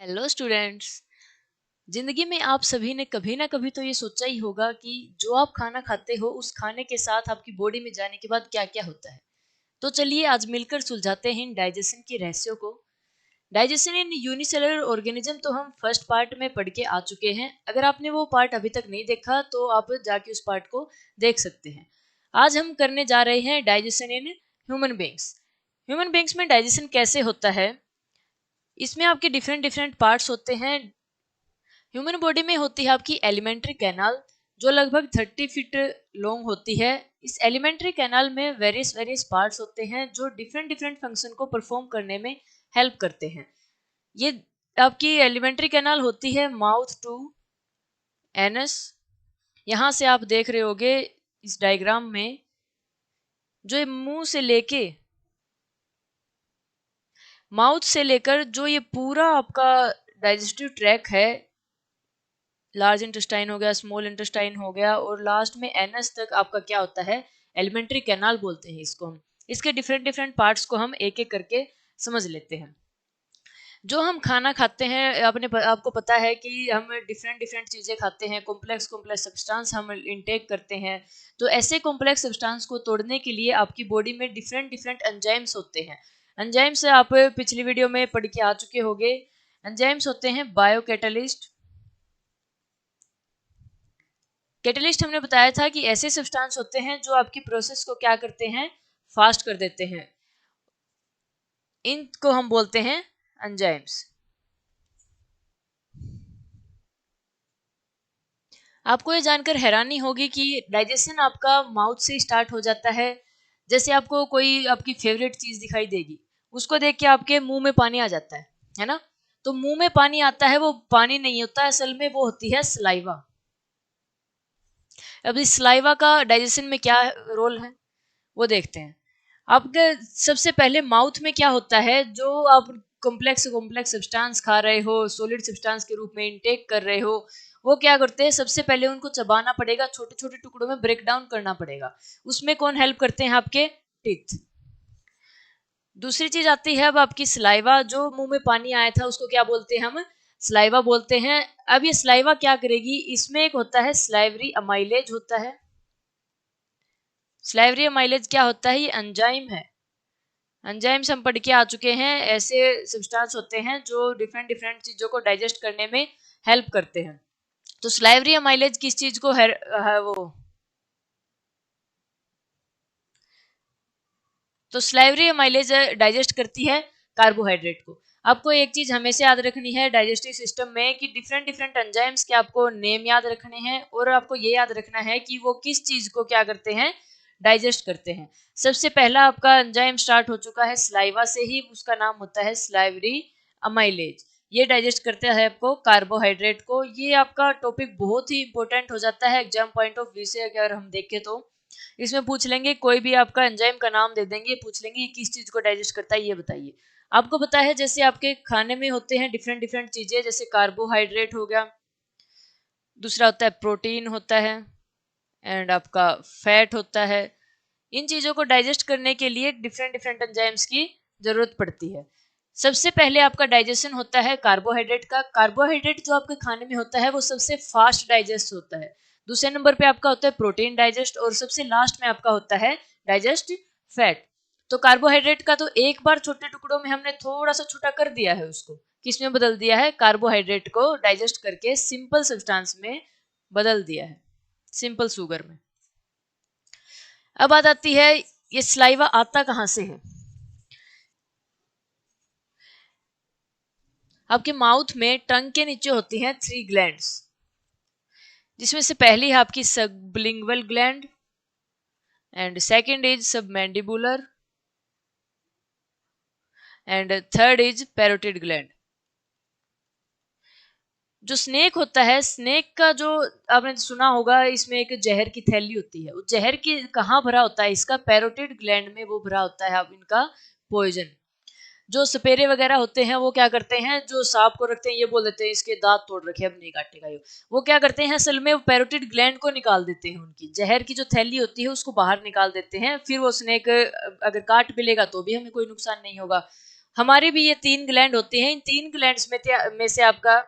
Hello students. जिंदगी में आप सभी ने कभी ना कभी तो ये सोचा ही होगा कि जो आप खाना खाते हो उस खाने के साथ आपकी बॉडी में जाने के बाद क्या क्या होता है। तो चलिए आज मिलकर सुलझाते हैं इन डाइजेशन के रहस्यों को। डाइजेशन इन यूनिसेलुलर ऑर्गेनिज्म तो हम फर्स्ट पार्ट में पढ़ के आ चुके हैं। अगर आपने वो पार्ट अभी तक नहीं देखा तो आप जाके उस पार्ट को देख सकते हैं। आज हम करने जा रहे हैं digestion in human beings. Human beings में डाइजेशन कैसे होता है, इसमें आपके डिफरेंट डिफरेंट पार्ट्स होते हैं। ह्यूमन बॉडी में होती है आपकी एलिमेंट्री कैनाल, जो लगभग 30 फीट लॉन्ग होती है। इस एलिमेंट्री कैनाल में वेरियस वेरियस पार्ट्स होते हैं जो डिफरेंट डिफरेंट फंक्शन को परफॉर्म करने में हेल्प करते हैं। ये आपकी एलिमेंट्री कैनाल होती है माउथ टू एनस। यहाँ से आप देख रहे होगे इस डायग्राम में, जो ये मुंह से लेके माउथ से लेकर जो ये पूरा आपका डाइजेस्टिव ट्रैक है, लार्ज इंटेस्टाइन हो गया, स्मॉल इंटेस्टाइन हो गया और लास्ट में एनस तक आपका क्या होता है, एलिमेंट्री कैनाल बोलते हैं इसको हम। इसके डिफरेंट डिफरेंट पार्ट्स को हम एक एक करके समझ लेते हैं। जो हम खाना खाते हैं, आपको पता है कि हम डिफरेंट डिफरेंट चीज़ें खाते हैं, कॉम्प्लेक्स कॉम्प्लेक्स सब्सटेंस हम इनटेक करते हैं। तो ऐसे कॉम्प्लेक्स सब्सटेंस को तोड़ने के लिए आपकी बॉडी में डिफरेंट डिफरेंट एंजाइम्स होते हैं। एंजाइम्स आप पिछली वीडियो में पढ़ के आ चुके होंगे। एंजाइम्स होते हैं बायोकैटालिस्ट। कैटलिस्ट हमने बताया था कि ऐसे सब्सटेंस होते हैं जो आपकी प्रोसेस को क्या करते हैं, फास्ट कर देते हैं। इनको हम बोलते हैं एंजाइम्स। आपको ये जानकर हैरानी होगी कि डाइजेशन आपका माउथ से स्टार्ट हो जाता है। जैसे आपको कोई आपकी फेवरेट चीज दिखाई देगी, उसको देख के आपके मुंह में पानी आ जाता है ना। तो मुंह में पानी आता है, वो पानी नहीं होता असल में, वो होती है सलाइवा। अब इस सलाइवा का डाइजेशन में क्या रोल है वो देखते हैं। आपके सबसे पहले माउथ में क्या होता है, जो आप कॉम्प्लेक्स कॉम्प्लेक्स सब्सटेंस खा रहे हो, सॉलिड सब्सटेंस के रूप में इनटेक कर रहे हो, वो क्या करते हैं, सबसे पहले उनको चबाना पड़ेगा, छोटे छोटे टुकड़ों में ब्रेक डाउन करना पड़ेगा। उसमें कौन हेल्प करते हैं, आपके टीथ। दूसरी चीज आती है अब आपकी सलाइवा। जो मुंह में पानी आया था उसको क्या बोलते हैं हम, सलाइवा बोलते हैं। अब ये सलाइवा क्या करेगी, इसमें एक होता है स्लाइवरी अमाइलेज होता है। स्लाइवरी अमाइलेज क्या होता है, ये एंजाइम है। एंजाइम्स हम पढ़ के आ चुके हैं, ऐसे सब्सटेंस होते हैं जो डिफरेंट डिफरेंट चीजों को डाइजेस्ट करने में हेल्प करते हैं। तो स्लाइवरी अमाइलेज किस चीज को है वो, तो स्लाइवरी अमाइलेज डाइजेस्ट करती है कार्बोहाइड्रेट को। आपको एक चीज हमेशा याद रखनी है डाइजेस्टिव सिस्टम में कि डिफरेंट डिफरेंट एंजाइम्स के आपको नेम याद रखने हैं, और आपको ये याद रखना है कि वो किस चीज को क्या करते हैं, डाइजेस्ट करते हैं। सबसे पहला आपका एंजाइम स्टार्ट हो चुका है सलाइवा से ही, उसका नाम होता है स्लाइवरी अमाइलेज। ये डाइजेस्ट करता है आपको कार्बोहाइड्रेट को। ये आपका टॉपिक बहुत ही इंपॉर्टेंट हो जाता है एग्जाम पॉइंट ऑफ व्यू से। अगर हम देखें तो इसमें पूछ लेंगे, कोई भी आपका एंजाइम का नाम दे देंगे, पूछ लेंगे किस चीज को डाइजेस्ट करता है ये बताइए। आपको पता है जैसे आपके खाने में होते हैं डिफरेंट डिफरेंट चीजें, जैसे कार्बोहाइड्रेट हो गया, दूसरा होता है प्रोटीन होता है, एंड आपका फैट होता है। इन चीजों को डाइजेस्ट करने के लिए डिफरेंट डिफरेंट एंजाइम्स की जरूरत पड़ती है। सबसे पहले आपका डाइजेशन होता है कार्बोहाइड्रेट का। कार्बोहाइड्रेट जो आपके खाने में होता है वो सबसे फास्ट डाइजेस्ट होता है। दूसरे नंबर पे आपका होता है प्रोटीन डाइजेस्ट, और सबसे लास्ट में आपका होता है डाइजेस्ट फैट। तो कार्बोहाइड्रेट का तो एक बार छोटे टुकड़ों में हमने थोड़ा सा छोटा कर दिया है, उसको किसमें बदल दिया है, कार्बोहाइड्रेट को डाइजेस्ट करके सिंपल सब्सटेंस में बदल दिया है, सिंपल शुगर में। अब बात आती है ये सलाइवा आता कहां से है। आपके माउथ में टंग के नीचे होती हैं 3 ग्लैंड्स, जिसमें से पहली है आपकी sublingual gland, and second is submandibular, and third is parotid gland. जो स्नेक होता है, स्नेक का जो आपने सुना होगा, इसमें एक जहर की थैली होती है। वो जहर की कहाँ भरा होता है, इसका पैरोटिड ग्लैंड में वो भरा होता है अब इनका पॉइजन। जो सपेरे वगैरह होते हैं वो क्या करते हैं, जो सांप को रखते हैं ये बोल देते हैं इसके दांत तोड़ रखे, अब नहीं काटेगा ये। वो क्या करते हैं, असल में वो पैरोटिड ग्लैंड को निकाल देते हैं, उनकी जहर की जो थैली होती है उसको बाहर निकाल देते हैं। फिर वो स्नेक अगर काट भी लेगा तो भी हमें कोई नुकसान नहीं होगा। हमारे भी ये 3 ग्लैंड होते हैं। इन 3 ग्लैंड्स में से आपका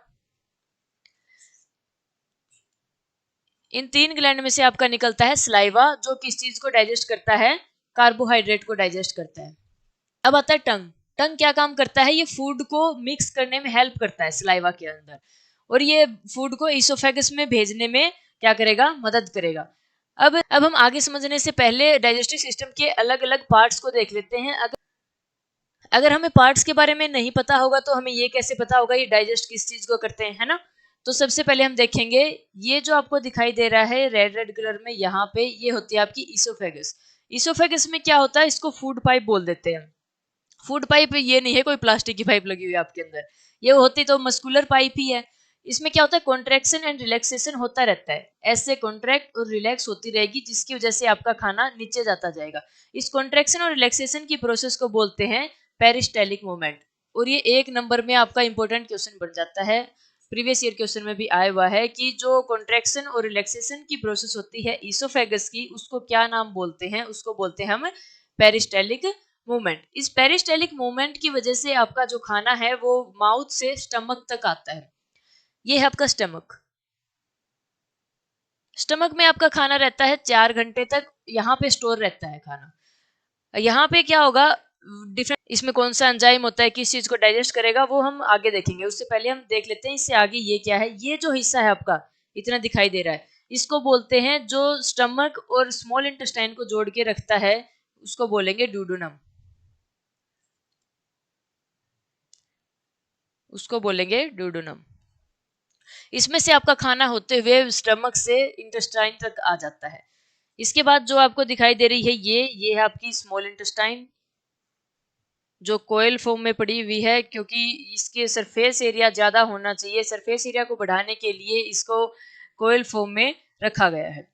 इन 3 ग्लैंड में से आपका निकलता है सलाइवा, जो किस चीज को डाइजेस्ट करता है? कार्बोहाइड्रेट को डाइजेस्ट करता है। अब आता है टंग। टंग क्या काम करता है? ये फूड को मिक्स करने में हेल्प करता है सलाइवा के अंदर, और ये फूड को इसोफेगस में भेजने में क्या करेगा? मदद करेगा। अब हम आगे समझने से पहले डाइजेस्टिव सिस्टम के अलग अलग पार्ट्स को देख लेते हैं। अगर हमें पार्ट्स के बारे में नहीं पता होगा तो हमें ये कैसे पता होगा ये डाइजेस्ट किस चीज को करते हैं, है ना? तो सबसे पहले हम देखेंगे, ये जो आपको दिखाई दे रहा है रेड रेड कलर में, यहाँ पे ये होती है आपकी इसोफेगस। इसोफेगस में क्या होता है? इसको फूड पाइप बोल देते हैं। फूड पाइप ये नहीं है कोई प्लास्टिक की पाइप लगी हुई है आपके अंदर, ये होती तो मस्कुलर पाइप ही है। इसमें क्या होता है? कॉन्ट्रैक्शन एंड रिलैक्सेशन होता रहता है, ऐसे कॉन्ट्रैक्ट और रिलैक्स होती रहेगी, जिसकी वजह से आपका खाना नीचे जाता जाएगा। इस कॉन्ट्रैक्शन और रिलैक्सेशन की प्रोसेस को बोलते हैं पेरिस्टेलिक मूवमेंट। और ये 1 नंबर में आपका इंपॉर्टेंट क्वेश्चन बन जाता है, प्रीवियस ईयर क्वेश्चन में भी आया हुआ है कि जो कॉन्ट्रैक्शन और रिलैक्सेशन की प्रोसेस होती है इसोफेगस की, उसको क्या नाम बोलते हैं? उसको बोलते हैं हम पेरिस्टेलिक मूवमेंट। इस पेरिस्टेलिक मूवमेंट की वजह से आपका जो खाना है वो माउथ से स्टमक तक आता है। ये है आपका स्टमक। स्टमक में आपका खाना रहता है 4 घंटे तक, यहाँ पे स्टोर रहता है खाना। यहाँ पे क्या होगा? डिफरेंट इसमें कौन सा एंजाइम होता है, किस चीज को डाइजेस्ट करेगा, वो हम आगे देखेंगे। उससे पहले हम देख लेते हैं इससे आगे ये क्या है। ये जो हिस्सा है आपका इतना दिखाई दे रहा है, इसको बोलते हैं, जो स्टमक और स्मॉल इंटेस्टाइन को जोड़ के रखता है, उसको बोलेंगे डूडोनम। उसको बोलेंगे डूडोनम। इसमें से आपका खाना होते हुए स्टमक से इंटेस्टाइन तक आ जाता है। इसके बाद जो आपको दिखाई दे रही है ये है आपकी स्मॉल इंटेस्टाइन, जो कोयल फॉर्म में पड़ी हुई है, क्योंकि इसके सरफेस एरिया ज्यादा होना चाहिए। सरफेस एरिया को बढ़ाने के लिए इसको कोयल फॉर्म में रखा गया है।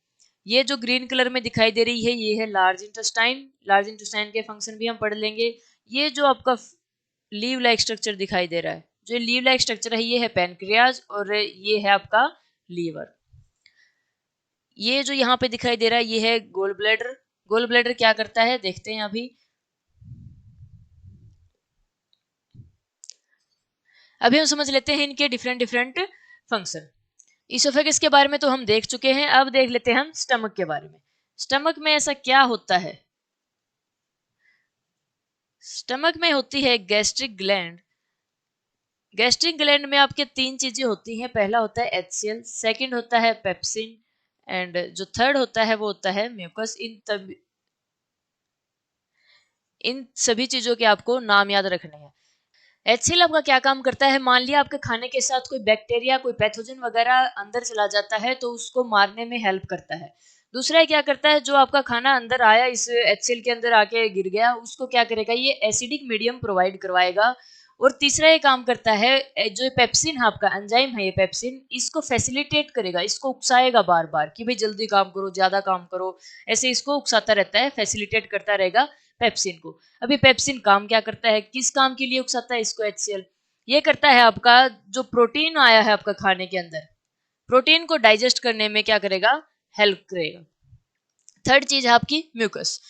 ये जो ग्रीन कलर में दिखाई दे रही है ये है लार्ज इंटेस्टाइन। लार्ज इंटेस्टाइन के फंक्शन भी हम पढ़ लेंगे। ये जो आपका लीव लाइक स्ट्रक्चर दिखाई दे रहा है, जो लीव लाइक स्ट्रक्चर है ये है पैनक्रियाज, और ये है आपका लीवर। ये जो यहाँ पे दिखाई दे रहा है ये है गोल ब्लैडर। गोल ब्लैडर क्या करता है देखते हैं अभी हम समझ लेते हैं इनके डिफरेंट डिफरेंट फंक्शन। इसोफेगस के बारे में तो हम देख चुके हैं, अब देख लेते हैं हम स्टमक के बारे में। स्टमक में ऐसा क्या होता है? स्टमक में होती है गैस्ट्रिक ग्लैंड। गैस्ट्रिक ग्लैंड में आपके 3 चीजें होती हैं। पहला होता है एचसीएल, सेकंड होता है पेप्सिन, एंड जो थर्ड होता है वो होता है म्यूकस। इन सभी चीजों के आपको नाम याद रखने हैं। एचसीएल आपका क्या काम करता है? मान लिया आपके खाने के साथ कोई बैक्टीरिया, कोई पैथोजन वगैरह अंदर चला जाता है तो उसको मारने में हेल्प करता है। दूसरा क्या करता है? जो आपका खाना अंदर आया, इस एचसीएल के अंदर आके गिर गया, उसको क्या करेगा? ये एसिडिक मीडियम प्रोवाइड करवाएगा। और तीसरा ये काम करता है, जो पेप्सिन है आपका एंजाइम है, ये पेप्सिन इसको फैसिलिटेट करेगा, इसको उकसाएगा बार बार कि भाई जल्दी काम करो, ज्यादा काम करो, ऐसे इसको उकसाता रहता है, फैसिलिटेट करता रहेगा पेप्सिन को। अभी पेप्सिन काम क्या करता है, किस काम के लिए उकसाता है इसको एचसीएल? ये करता है आपका जो प्रोटीन आया है आपका खाने के अंदर, प्रोटीन को डाइजेस्ट करने में क्या करेगा? हेल्प करेगा। थर्ड चीज है आपकी म्यूकस।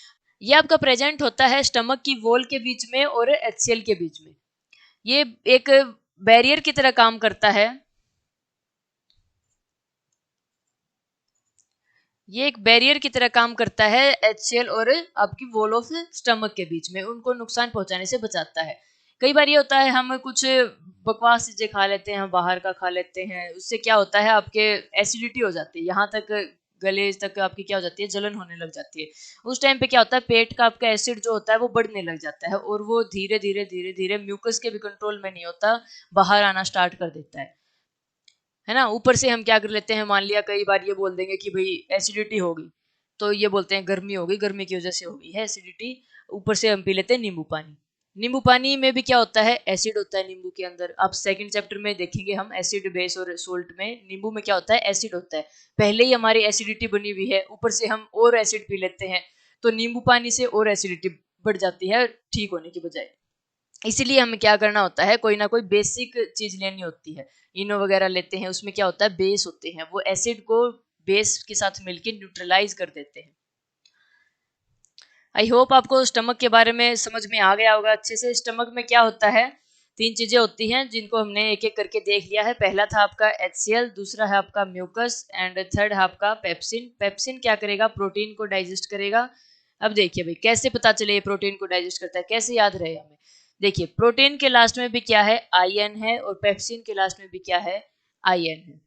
ये आपका प्रेजेंट होता है स्टमक की वॉल के बीच में और एचसीएल के बीच में। ये एक बैरियर की तरह काम करता है। ये एक बैरियर की तरह काम करता है एचसीएल और आपकी वॉल ऑफ स्टमक के बीच में, उनको नुकसान पहुंचाने से बचाता है। कई बार ये होता है हम कुछ बकवास चीजें खा लेते हैं, हम बाहर का खा लेते हैं, उससे क्या होता है आपके एसिडिटी हो जाती है, यहाँ तक गले तक आपकी क्या हो जाती है? जलन होने लग जाती है। उस टाइम पे क्या होता है? पेट का आपका एसिड जो होता है वो बढ़ने लग जाता है, और वो धीरे धीरे धीरे धीरे म्यूकस के भी कंट्रोल में नहीं होता, बाहर आना स्टार्ट कर देता है ना? ऊपर से हम क्या कर लेते हैं, मान लिया कई बार ये बोल देंगे कि भाई एसिडिटी होगी, तो ये बोलते हैं गर्मी होगी, गर्मी की वजह से होगी है एसिडिटी। ऊपर से हम पी लेते हैं नींबू पानी। नींबू पानी में भी क्या होता है? एसिड होता है नींबू के अंदर। आप सेकंड चैप्टर में देखेंगे हम एसिड बेस और सोल्ट में, नींबू में क्या होता है? एसिड होता है। पहले ही हमारी एसिडिटी बनी हुई है, ऊपर से हम और एसिड पी लेते हैं, तो नींबू पानी से और एसिडिटी बढ़ जाती है ठीक होने की बजाय। इसीलिए हमें क्या करना होता है? कोई ना कोई बेसिक चीज लेनी होती है। इनो वगैरह लेते हैं, उसमें क्या होता है? बेस होते हैं, वो एसिड को बेस के साथ मिलकर न्यूट्रलाइज कर देते हैं। आई होप आपको स्टमक के बारे में समझ में आ गया होगा अच्छे से। स्टमक में क्या होता है, 3 चीजें होती हैं जिनको हमने एक एक करके देख लिया है। पहला था आपका HCl, दूसरा है आपका म्यूकस एंड थर्ड है आपका पेप्सिन। पेप्सिन क्या करेगा, प्रोटीन को डाइजेस्ट करेगा। अब देखिए भाई कैसे पता चले ये प्रोटीन को डाइजेस्ट करता है, कैसे याद रहे हमें। देखिए प्रोटीन के लास्ट में भी क्या है, आयन है, और पेप्सिन के लास्ट में भी क्या है, आयन है।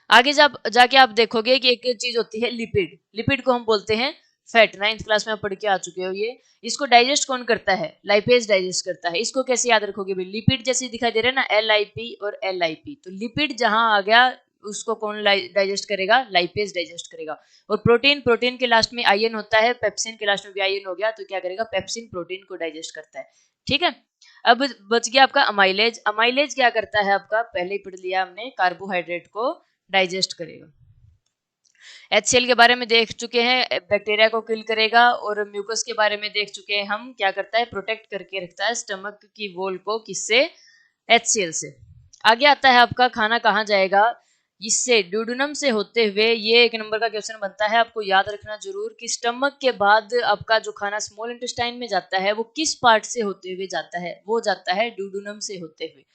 आगे जब जाके आप देखोगे कि एक चीज होती है लिपिड। लिपिड को हम बोलते हैं फैट। 9th क्लास में आप पढ़ के आ चुके हो ये। इसको डाइजेस्ट कौन करता है, लाइपेज डाइजेस्ट करता है। इसको कैसे याद रखोगे भाई, लिपिड जैसे दिखाई दे रहा है ना, LIP और LIP, तो लिपिड जहां आ गया उसको कौन डाइजेस्ट करेगा, लाइपेज डाइजेस्ट करेगा। और प्रोटीन, प्रोटीन के लास्ट में आयन होता है, पेप्सिन के लास्ट में भी आयन हो गया, तो क्या करेगा, पेप्सिन प्रोटीन को डाइजेस्ट करता है। ठीक है, अब बच गया आपका अमाइलेज। अमाइलेज क्या करता है आपका, पहले ही पढ़ लिया हमने, कार्बोहाइड्रेट को डाइजेस्ट करेगा। HCl के बारे में देख चुके हैं, बैक्टीरिया को किल करेगा। और म्यूकस के बारे में देख चुके हैं हम, क्या करता है, प्रोटेक्ट करके रखता है स्टमक की वॉल को, किससे, HCl से। आगे आता है आपका खाना कहाँ जाएगा, इससे ड्यूडेनम से होते हुए। ये 1 नंबर का क्वेश्चन बनता है, आपको याद रखना जरूर कि स्टमक के बाद आपका जो खाना स्मॉल इंटेस्टाइन में जाता है वो किस पार्ट से होते हुए जाता है, वो जाता है ड्यूडेनम से होते हुए।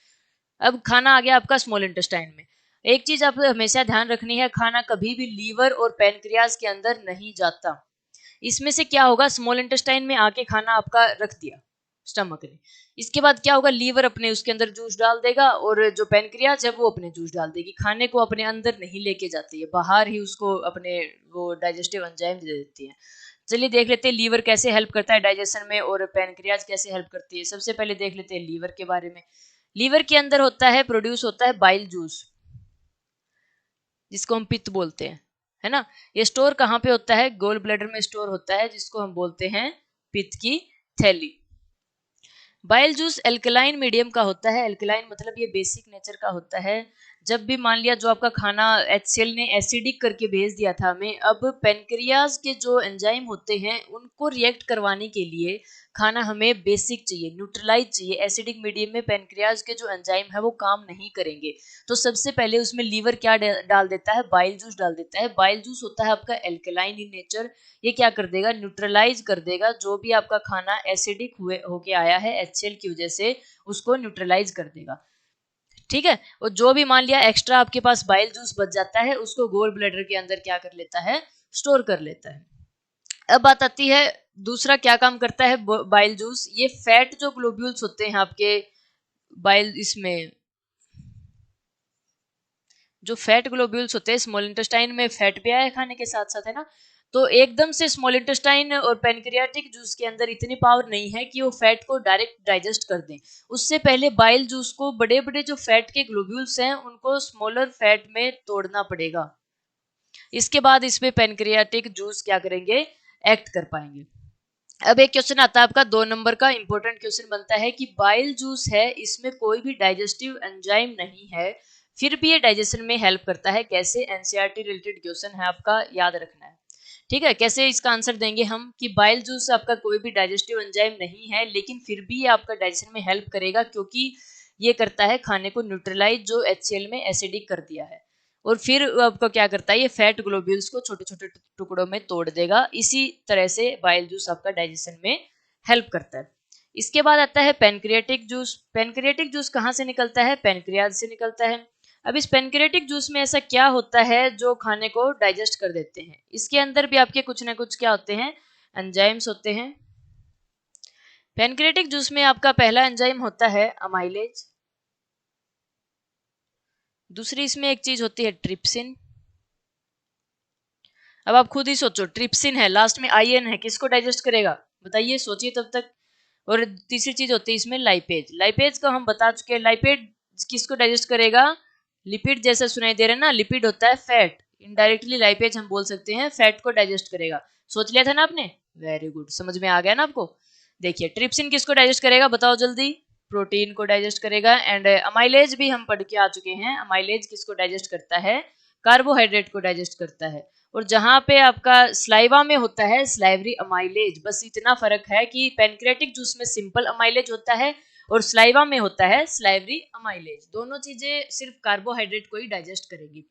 अब खाना आ गया आपका स्मॉल इंटेस्टाइन में। एक चीज आप हमेशा ध्यान रखनी है, खाना कभी भी लीवर और पैनक्रियाज के अंदर नहीं जाता। इसमें से क्या होगा, स्मॉल इंटेस्टाइन में आके खाना आपका रख दिया स्टमक ने, इसके बाद क्या होगा, लीवर अपने उसके अंदर जूस डाल देगा, और जो पैनक्रियाज है वो अपने जूस डाल देगी। खाने को अपने अंदर नहीं लेके जाती है, बाहर ही उसको अपने वो डाइजेस्टिव एंजाइम दे देती है। चलिए देख लेते हैं लीवर कैसे हेल्प करता है डाइजेशन में, और पैनक्रियाज कैसे हेल्प करती है। सबसे पहले देख लेते हैं लीवर के बारे में। लीवर के अंदर होता है, प्रोड्यूस होता है बाइल जूस, जिसको हम पित्त बोलते हैं, है ना। ये स्टोर कहाँ पे होता है, गोल ब्लैडर में स्टोर होता है, जिसको हम बोलते हैं पित्त की थैली। बाइल जूस एल्कलाइन मीडियम का होता है। एल्कलाइन मतलब ये बेसिक नेचर का होता है। जब भी मान लिया जो आपका खाना HCl ने एसिडिक करके भेज दिया था हमें, अब पेनक्रियाज के जो एंजाइम होते हैं उनको रिएक्ट करवाने के लिए खाना हमें बेसिक चाहिए, न्यूट्रलाइज चाहिए। एसिडिक मीडियम में पेनक्रियाज के जो एंजाइम है वो काम नहीं करेंगे, तो सबसे पहले उसमें लीवर क्या डाल देता है, बाइल जूस डाल देता है। बाइल जूस होता है आपका एल्कलाइन इन नेचर। ये क्या कर देगा, न्यूट्रलाइज कर देगा जो भी आपका खाना एसिडिक हुए होके आया है HCl की वजह से, उसको न्यूट्रलाइज कर देगा। ठीक है, और जो भी मान लिया एक्स्ट्रा आपके पास बाइल जूस बच जाता है, उसको गोल ब्लैडर के अंदर क्या कर लेता है, स्टोर कर लेता है। अब बात आती है दूसरा क्या काम करता है बाइल जूस। ये फैट जो ग्लोब्यूल्स होते हैं आपके बाइल, इसमें जो फैट ग्लोब्यूल्स होते हैं, स्मॉल इंटेस्टाइन में फैट भी आया खाने के साथ साथ, है ना। तो एकदम से स्मॉल इंटेस्टाइन और पैनक्रियाटिक जूस के अंदर इतनी पावर नहीं है कि वो फैट को डायरेक्ट डाइजेस्ट कर दें। उससे पहले बाइल जूस को बड़े बड़े जो फैट के ग्लोब्यूल्स हैं उनको स्मॉलर फैट में तोड़ना पड़ेगा। इसके बाद इसमें पैनक्रियाटिक जूस क्या करेंगे, एक्ट कर पाएंगे। अब एक क्वेश्चन आता है आपका 2 नंबर का, इंपॉर्टेंट क्वेश्चन बनता है कि बाइल जूस है, इसमें कोई भी डाइजेस्टिव एंजाइम नहीं है, फिर भी ये डाइजेशन में हेल्प करता है। कैसे, NCERT रिलेटेड क्वेश्चन है आपका, याद रखना है। ठीक है, कैसे इसका आंसर देंगे हम कि बाइल जूस आपका कोई भी डाइजेस्टिव एंजाइम नहीं है, लेकिन फिर भी ये आपका डाइजेशन में हेल्प करेगा, क्योंकि ये करता है खाने को न्यूट्रलाइज जो HCl में एसिडिक कर दिया है। और फिर आपको क्या करता है, ये फैट ग्लोब्यूल्स को छोटे छोटे टुकड़ों में तोड़ देगा। इसी तरह से बाइल जूस आपका डाइजेशन में हेल्प करता है। इसके बाद आता है पैनक्रियाटिक जूस। पैनक्रियाटिक जूस कहाँ से निकलता है, पैनक्रियाज से निकलता है। अब इस पैनक्रियाटिक जूस में ऐसा क्या होता है जो खाने को डाइजेस्ट कर देते हैं, इसके अंदर भी आपके कुछ ना कुछ क्या होते हैं, एंजाइम्स होते हैं। पैनक्रियाटिक जूस में आपका पहला एंजाइम होता है अमाइलेज। दूसरी इसमें एक चीज होती है ट्रिप्सिन। अब आप खुद ही सोचो, ट्रिप्सिन है, लास्ट में आईएन है, किसको डाइजेस्ट करेगा, बताइए, सोचिए तब तक। और तीसरी चीज होती है इसमें लाइपेज। लाइपेज को हम बता चुके हैं, लाइपेज किसको डाइजेस्ट करेगा, लिपिड जैसा सुनाई दे रहा है ना, लिपिड होता है फैट। इनडायरेक्टली लाइपेज हम बोल सकते हैं फैट को डाइजेस्ट करेगा। सोच लिया था ना आपने, वेरी गुड, समझ में आ गया ना आपको। देखिए ट्रिप्सिन किसको डाइजेस्ट करेगा, बताओ जल्दी, प्रोटीन को डाइजेस्ट करेगा। एंड अमाइलेज भी हम पढ़ के आ चुके हैं, अमाइलेज किसको डाइजेस्ट करता है, कार्बोहाइड्रेट को डाइजेस्ट करता है। और जहां पे आपका स्लाइवा में होता है स्लाइवरी अमाइलेज, बस इतना फर्क है कि पैनक्रियाटिक जूस में सिंपल अमाइलेज होता है और स्लाइवा में होता है स्लाइवरी अमाइलेज। दोनों चीजें सिर्फ कार्बोहाइड्रेट को ही डाइजेस्ट करेगी।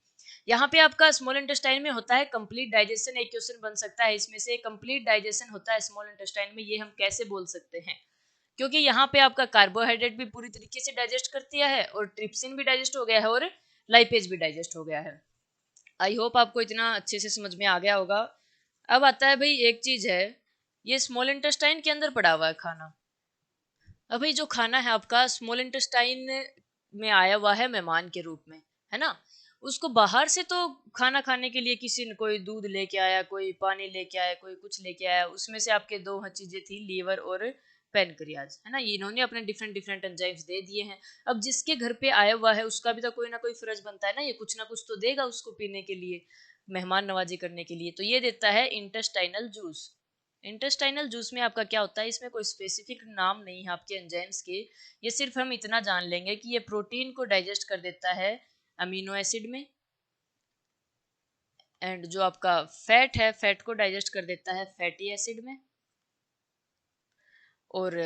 यहाँ पे आपका स्मॉल इंटेस्टाइन में होता है कंप्लीट डाइजेशन। एक क्वेश्चन बन सकता है इसमें से, कंप्लीट डाइजेशन होता है स्मॉल इंटेस्टाइन में, ये हम कैसे बोल सकते हैं? क्योंकि यहाँ पे आपका कार्बोहाइड्रेट भी पूरी तरीके से डाइजेस्ट कर दिया है और ट्रिप्सिन भी डाइजेस्ट हो गया है और लाइपेज भी डाइजेस्ट हो गया है। आई होप आपको इतना अच्छे से समझ में आ गया होगा। अब आता है भाई एक चीज है, ये स्मॉल इंटेस्टाइन के अंदर पड़ा हुआ है खाना। अभी जो खाना है आपका स्मॉल इंटेस्टाइन में आया हुआ है मेहमान के रूप में, है ना। उसको बाहर से तो खाना खाने के लिए किसी ने, कोई दूध लेके आया, कोई पानी लेके आया, कोई कुछ लेके आया, उसमें से आपके दो चीजें थी, लीवर और पेनक्रियाज, है ना। ये इन्होंने अपने डिफरेंट डिफरेंट एंजाइम्स दे दिए हैं। अब जिसके घर पे आया हुआ है उसका भी तो कोई ना कोई फर्ज बनता है ना, ये कुछ ना कुछ तो देगा उसको पीने के लिए, मेहमान नवाजी करने के लिए। तो ये देता है इंटेस्टाइनल जूस। इंटेस्टाइनल जूस में आपका क्या होता है, इसमें कोई स्पेसिफिक नाम नहीं है आपके एंजाइम्स के, ये सिर्फ हम इतना जान लेंगे कि ये प्रोटीन को डाइजेस्ट कर देता है अमीनो एसिड में, एंड जो आपका फैट है फैट को डाइजेस्ट कर देता है फैटी एसिड में, और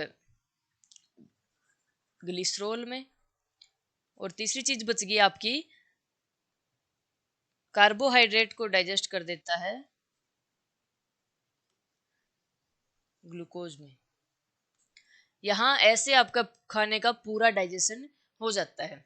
ग्लिसरॉल में, और तीसरी चीज बच गई आपकी, कार्बोहाइड्रेट को डाइजेस्ट कर देता है ग्लूकोज में। यहाँ ऐसे आपका खाने का पूरा डाइजेशन हो जाता है।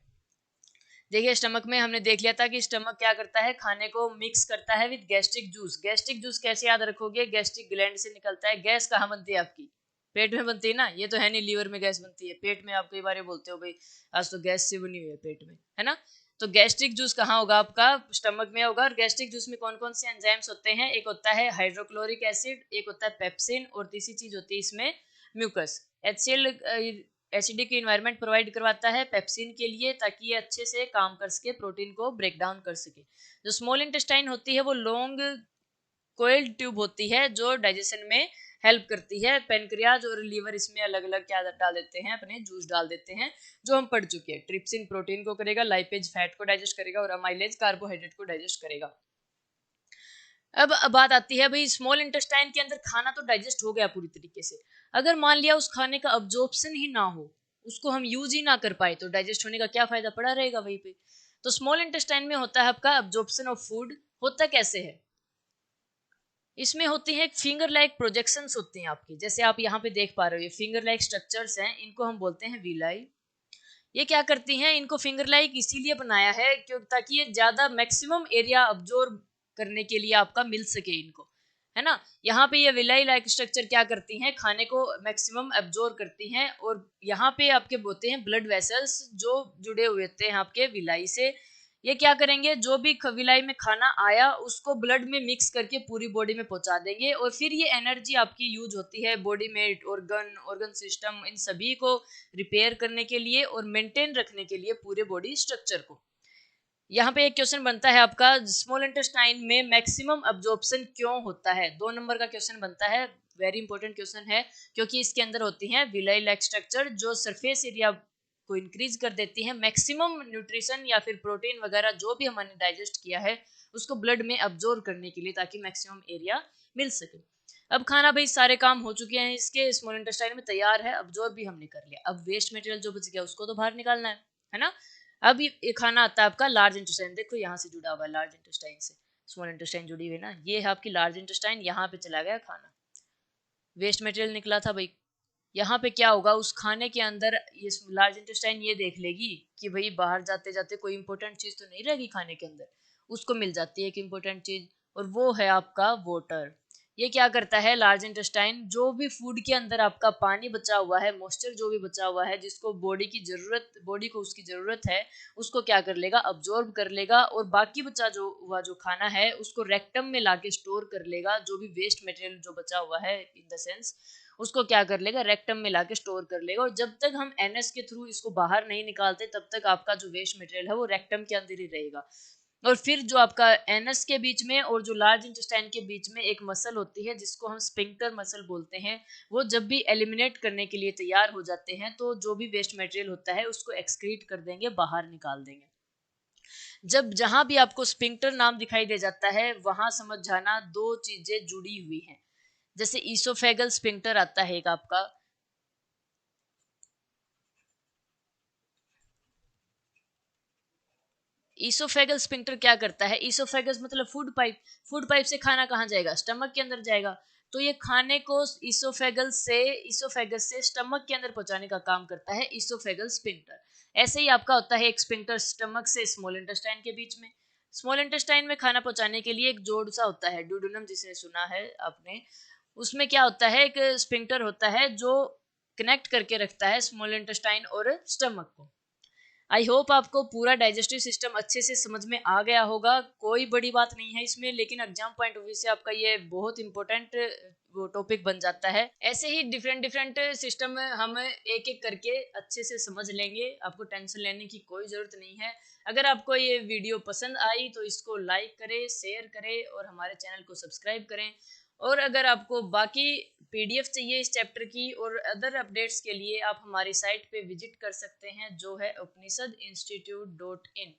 देखिए स्टमक में हमने देख लिया था कि स्टमक क्या करता है, खाने को मिक्स करता है with gastric juice. Gastric juice कैसे याद रखोगे, गैस्ट्रिक ग्लैंड से निकलता है। गैस कहाँ बनती है आपकी, पेट में बनती है ना। ये तो है नहीं लीवर में गैस बनती है, पेट में आप कई बार बोलते हो भाई आज तो गैस से बनी हुई है पेट में, है ना। तो गैस्ट्रिक जूस कहाँ होगा, आपका स्टमक में होगा। और गैस्ट्रिक जूस में कौन कौन से एंजाइम्स होते हैं, एक होता है हाइड्रोक्लोरिक एसिड, एक होता है पेप्सिन, और तीसरी चीज होती है इसमें mucus. HCl acidic environment provide करवाता है पेप्सिन के लिए, ताकि ये अच्छे से काम कर सके, प्रोटीन को ब्रेक डाउन कर सके। जो स्मॉल इंटेस्टाइन होती है वो लॉन्ग कोइल्ड ट्यूब होती है जो डाइजेशन में हेल्प करती है। पेनक्रियाज और लीवर इसमें अलग अलग क्या डाल देते हैं, अपने जूस डाल देते हैं, जो हम पढ़ चुके हैं। ट्रिप्सिन प्रोटीन को करेगा, लाइपेज फैट को डाइजेस्ट करेगा, और अमाइलेज कार्बोहाइड्रेट को डाइजेस्ट करेगा। अब बात आती है भाई स्मॉल इंटेस्टाइन के अंदर खाना तो डाइजेस्ट हो गया पूरी तरीके से, अगर मान लिया उस खाने का अब्जॉर्प्शन ही ना हो, उसको हम यूज ही ना कर पाए, तो डाइजेस्ट होने का क्या फायदा, पड़ा रहेगा वहीं पे। तो स्मॉल इंटेस्टाइन में होता है आपका अब्जॉर्प्शन ऑफ फूड। होता कैसे है, इसमें होती है फिंगर लाइक प्रोजेक्शंस होती हैं आपकी, जैसे आप यहाँ पे देख पा रहे हो, ये फिंगर लाइक स्ट्रक्चर्स हैं, इनको हम बोलते हैं विलाई। ये क्या करती हैं, इनको फिंगर लाइक इसीलिए बनाया है क्यों, ताकि ये ज्यादा मैक्सिमम एरिया अब्जॉर्ब करने के लिए आपका मिल सके इनको, है ना। यहाँ पे ये विलाई लाइक स्ट्रक्चर क्या करती हैं, खाने को मैक्सिमम अब्जॉर्ब करती हैं। और यहाँ पे आपके होते हैं ब्लड वेसल्स जो जुड़े हुए होते हैं आपके विलाई से। ये क्या करेंगे, जो भी विलाई में खाना आया उसको ब्लड में मिक्स करके पूरी बॉडी में पहुंचा देंगे, और फिर ये एनर्जी आपकी यूज होती है बॉडी में ऑर्गन सिस्टम इन सभी को रिपेयर करने के लिए और मेंटेन रखने के लिए पूरे बॉडी स्ट्रक्चर को। यहाँ पे एक क्वेश्चन बनता है आपका, स्मॉल इंटेस्टाइन में मैक्सिमम अब्जॉर्प्शन क्यों होता है, 2 नंबर का क्वेश्चन बनता है। वेरी इंपॉर्टेंट क्वेश्चन है, क्योंकि इसके अंदर होती है विलाई लाइक स्ट्रक्चर जो सरफेस एरिया को इंक्रीज कर देती है, मैक्सिमम न्यूट्रिशन या फिर प्रोटीन वगैरह जो भी हमने डाइजेस्ट किया है उसको ब्लड में अब्जॉर्ब करने के लिए, ताकि मैक्सिमम एरिया मिल सके। अब खाना भाई सारे काम हो चुके हैं इसके, स्मॉल इंटेस्टाइन में तैयार है, अब्जॉर्ब भी हमने कर लिया। अब वेस्ट मटेरियल जो बच गया उसको तो बाहर निकालना है ना। अब ये खाना आता है आपका लार्ज इंटेस्टाइन, देखो यहाँ से जुड़ा हुआ है लार्ज इंटेस्टाइन से, स्मॉल इंटेस्टाइन जुड़ी हुई ना, ये है आपकी लार्ज इंटेस्टाइन, यहाँ पे चला गया खाना, वेस्ट मटेरियल निकला था भाई। यहाँ पे क्या होगा, उस खाने के अंदर ये लार्ज इंटेस्टाइन ये देख लेगी कि भाई बाहर जाते जाते कोई इंपॉर्टेंट चीज तो नहीं रहेगी खाने के अंदर, उसको मिल जाती है एक इंपॉर्टेंट चीज, और वो है आपका वाटर। ये क्या करता है लार्ज इंटेस्टाइन, जो भी फूड के अंदर आपका पानी बचा हुआ है, मॉइस्चर जो भी बचा हुआ है जिसको बॉडी को उसकी जरूरत है, उसको क्या कर लेगा, अब्जॉर्ब कर लेगा, और बाकी बचा जो हुआ जो खाना है उसको रेक्टम में लाके स्टोर कर लेगा। जो भी वेस्ट मटेरियल जो बचा हुआ है इन द सेंस, उसको क्या कर लेगा, रेक्टम में लाके स्टोर कर लेगा। और जब तक हम एनएस के थ्रू इसको बाहर नहीं निकालते तब तक आपका जो वेस्ट मटेरियल है वो रेक्टम के अंदर ही रहेगा। और फिर जो आपका एनएस के बीच में और जो लार्ज इंटेस्टाइन के बीच में एक मसल होती है जिसको हम स्पिंक्टर मसल बोलते हैं, वो जब भी एलिमिनेट करने के लिए तैयार हो जाते हैं तो जो भी वेस्ट मटेरियल होता है उसको एक्सक्रीट कर देंगे, बाहर निकाल देंगे। जब जहां भी आपको स्पिंक्टर नाम दिखाई दे जाता है वहां समझ जाना दो चीजें जुड़ी हुई हैं। जैसे ईसोफेगल स्पिंक्टर आता है एक आपका, ईसोफेगल स्फिंक्टर क्या करता है? ईसोफेगस मतलब फूड पाइप। फूड पाइप से खाना कहाँ जाएगा? स्टमक के अंदर जाएगा। तो ये खाने को ईसोफेगस से स्टमक के अंदर पहुंचाने का काम करता है ईसोफेगल स्फिंक्टर। ऐसे ही आपका होता है एक स्फिंक्टर स्टमक से स्मॉल इंटेस्टाइन के बीच में। स्मॉल इंटेस्टाइन में खाना पहुंचाने के लिए एक जोड़ सा होता है, डुओडेनम जिसे सुना है आपने। उसमें क्या होता है, एक स्फिंक्टर होता है जो कनेक्ट करके रखता है स्मॉल इंटेस्टाइन और स्टमक को। आई होप आपको पूरा डाइजेस्टिव सिस्टम अच्छे से समझ में आ गया होगा। कोई बड़ी बात नहीं है इसमें, लेकिन एग्जाम पॉइंट ऑफ व्यू से आपका ये बहुत इंपॉर्टेंट वो टॉपिक बन जाता है। ऐसे ही डिफरेंट डिफरेंट सिस्टम हम एक एक करके अच्छे से समझ लेंगे, आपको टेंशन लेने की कोई ज़रूरत नहीं है। अगर आपको ये वीडियो पसंद आई तो इसको लाइक करें, शेयर करें और हमारे चैनल को सब्सक्राइब करें। और अगर आपको बाकी पीडीएफ चाहिए इस चैप्टर की और अदर अपडेट्स के लिए आप हमारी साइट पे विजिट कर सकते हैं, जो है उपनिषद इंस्टीट्यूट.in।